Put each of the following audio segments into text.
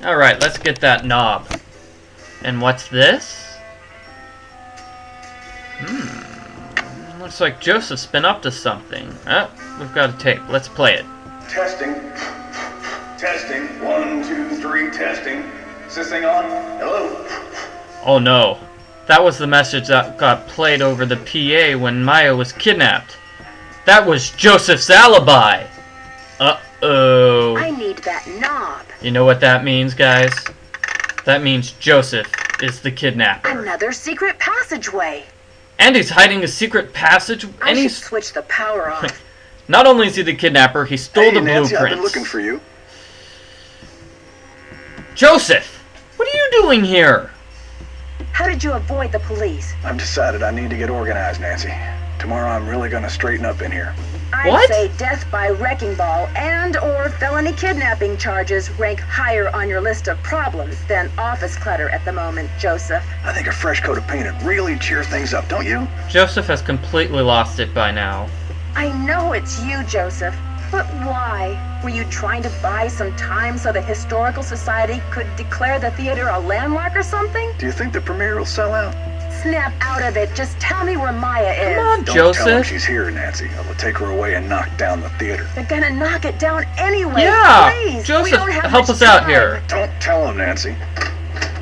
Alright, let's get that knob. And what's this? Looks like Joseph's been up to something. Oh, we've got a tape. Let's play it. Testing. Testing. 1, 2, 3, testing. Is this thing on? Hello? Oh no. That was the message that got played over the PA when Maya was kidnapped. That was Joseph's alibi! Uh-oh. I need that knob. You know what that means, guys? That means Joseph is the kidnapper. Another secret passageway. And he's hiding a secret passage. I should switch the power off. Not only is he the kidnapper, he stole the Nancy, blueprints. I've been looking for you. Joseph! What are you doing here? How did you avoid the police? I've decided I need to get organized, Nancy. Tomorrow I'm really gonna straighten up in here. I'd say death by wrecking ball and or felony kidnapping charges rank higher on your list of problems than office clutter at the moment, Joseph. I think a fresh coat of paint would really cheer things up, don't you? Joseph has completely lost it by now. I know it's you, Joseph, but why? Were you trying to buy some time so the Historical Society could declare the theater a landmark or something? Do you think the premiere will sell out? Snap out of it. Just tell me where Maya is. Come on, Don't Joseph. tell him she's here, Nancy. I will take her away and knock down the theater. They're gonna knock it down anyway. Yeah, Please. Joseph, We don't have help much us out time. here. Don't tell him, Nancy.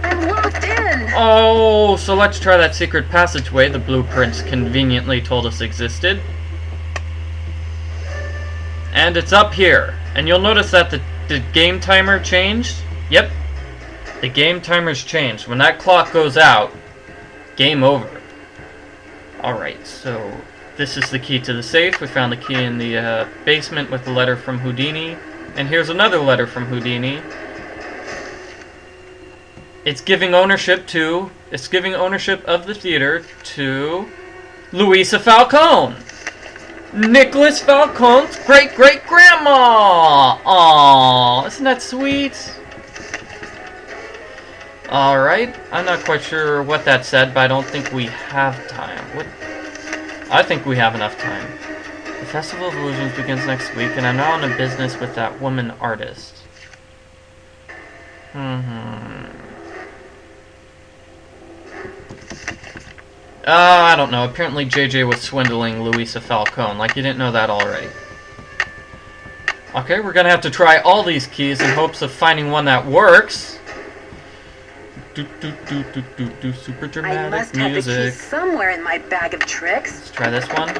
I'm locked in. Oh, so let's try that secret passageway the blueprints conveniently told us existed. And it's up here. And you'll notice that the game timer changed. Yep. The game timer's changed. When that clock goes out, game over. Alright, so this is the key to the safe. We found the key in the basement with the letter from Houdini. And here's another letter from Houdini. It's giving ownership of the theater to Louisa Falcone. Nicholas Falcone's great-great-grandma! Aww, isn't that sweet? Alright, I'm not quite sure what that said, but I don't think we have time. I think we have enough time. The Festival of Illusions begins next week, and I'm now in a business with that woman artist. I don't know. Apparently JJ was swindling Louisa Falcone. Like, you didn't know that already. Okay, we're gonna have to try all these keys in hopes of finding one that works. Super dramatic I must music. have the key somewhere in my bag of tricks. Let's try this one.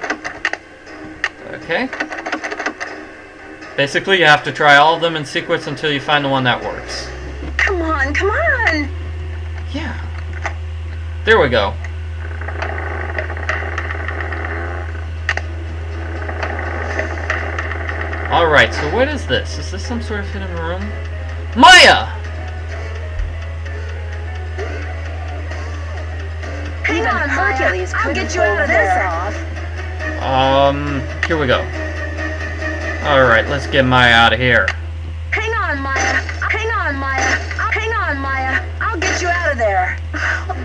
Okay. Basically, you have to try all of them in sequence until you find the one that works. Come on, come on! Yeah. There we go. Alright, so what is this? Is this some sort of hidden room? Maya! Hang on, Hercules, I'll get you out of this off. Here we go. Alright, let's get Maya out of here. Hang on, Maya. Hang on, Maya. Hang on, Maya. I'll get you out of there.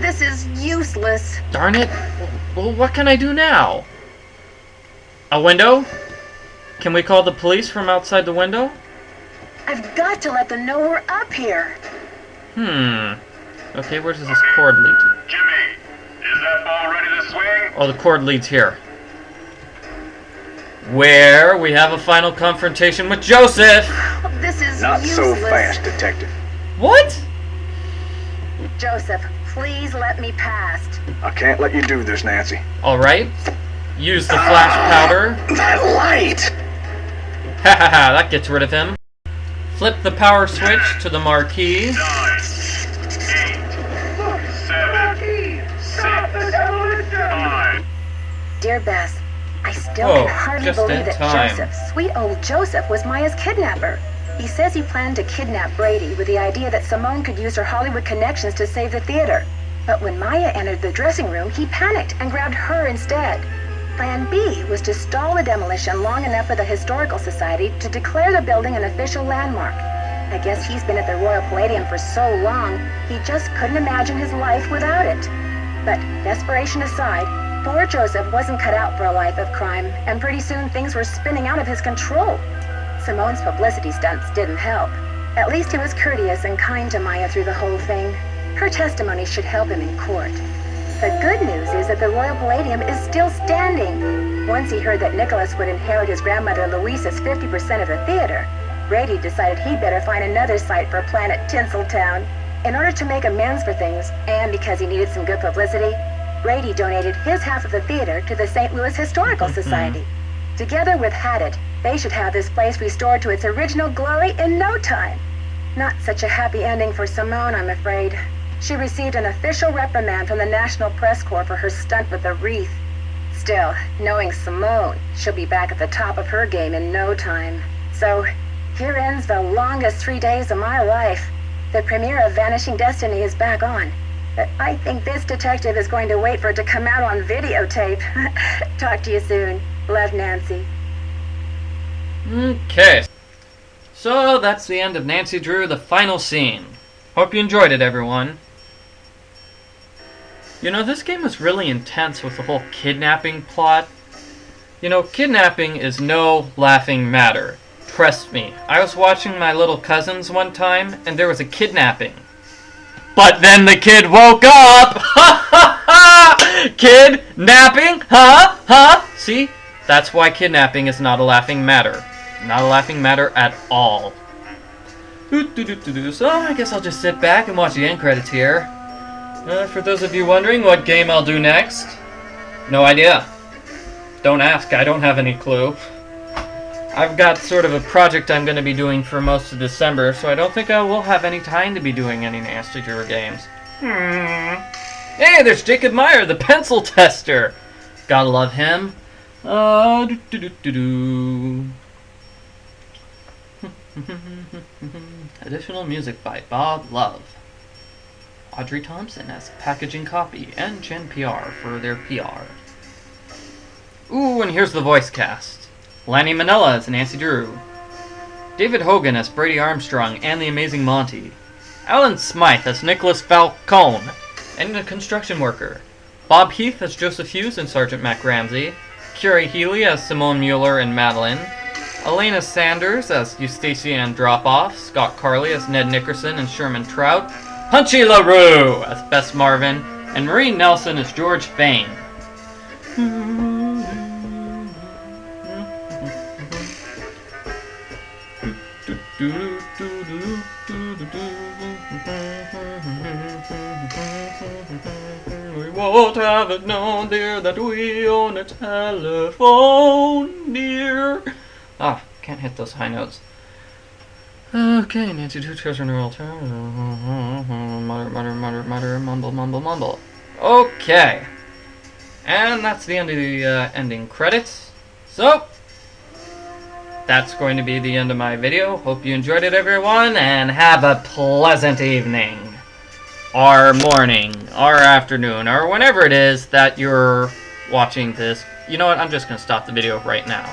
This is useless. Darn it. Well, what can I do now? A window? Can we call the police from outside the window? I've got to let them know we're up here. Okay, where does this cord lead to? Jimmy, is that ball ready to swing? Oh, the cord leads here. Where we have a final confrontation with Joseph! This is Not useless. so fast, Detective. What? Joseph, please let me past. I can't let you do this, Nancy. Alright. Use the flash powder. That light! Ha ha ha, that gets rid of him. Flip the power switch to the marquee. 9, 8, 7, 6, 5. Dear Bess, I still Oh, can hardly just believe in that time. Joseph, sweet old Joseph, was Maya's kidnapper. He says he planned to kidnap Brady with the idea that Simone could use her Hollywood connections to save the theater. But when Maya entered the dressing room, he panicked and grabbed her instead. Plan B was to stall the demolition long enough for the Historical Society to declare the building an official landmark. I guess he's been at the Royal Palladium for so long, he just couldn't imagine his life without it. But desperation aside, poor Joseph wasn't cut out for a life of crime, and pretty soon things were spinning out of his control. Simone's publicity stunts didn't help. At least he was courteous and kind to Maya through the whole thing. Her testimony should help him in court. The good news is that the Royal Palladium is still standing. Once he heard that Nicholas would inherit his grandmother Louisa's 50% of the theater, Brady decided he'd better find another site for Planet Tinseltown. In order to make amends for things, and because he needed some good publicity, Brady donated his half of the theater to the St. Louis Historical Society. Together with Haddett, they should have this place restored to its original glory in no time. Not such a happy ending for Simone, I'm afraid. She received an official reprimand from the National Press Corps for her stunt with the wreath. Still, knowing Simone, she'll be back at the top of her game in no time. So, here ends the longest 3 days of my life. The premiere of Vanishing Destiny is back on. But I think this detective is going to wait for it to come out on videotape. Talk to you soon. Love, Nancy. Okay. So that's the end of Nancy Drew, the final scene. Hope you enjoyed it, everyone. You know, this game was really intense with the whole kidnapping plot. You know, kidnapping is no laughing matter. Trust me. I was watching my little cousins one time, and there was a kidnapping. But then the kid woke up! Ha ha ha! Kidnapping? Huh? Huh? See? That's why kidnapping is not a laughing matter. Not a laughing matter at all. So I guess I'll just sit back and watch the end credits here. For those of you wondering what game I'll do next, no idea. Don't ask, I don't have any clue. I've got sort of a project I'm going to be doing for most of December, so I don't think I will have any time to be doing any Nasty Drew games. Hey, there's Jacob Meyer, the pencil tester! Gotta love him. Additional music by Bob Love. Audrey Thompson as packaging copy, and Jen PR for their PR. Ooh, and here's the voice cast. Lanny Minella as Nancy Drew. David Hogan as Brady Armstrong and the Amazing Monty. Alan Smythe as Nicholas Falcone and a construction worker. Bob Heath as Joseph Hughes and Sergeant Mac Ramsey. Carrie Healy as Simone Mueller and Madeline. Elena Sanders as Eustacia and Dropoff. Scott Carley as Ned Nickerson and Sherman Trout. Punchy LaRue as Bess Marvin. And Marie Nelson as George Fain. We won't have it known, dear, that we own a telephone, dear. Ah, can't hit those high notes. Okay, Nancy Drew treasure neural mutter, mumble. Okay. And that's the end of the ending credits. So, that's going to be the end of my video. Hope you enjoyed it, everyone, and have a pleasant evening. Or morning, or afternoon, or whenever it is that you're watching this. You know what? I'm just going to stop the video right now.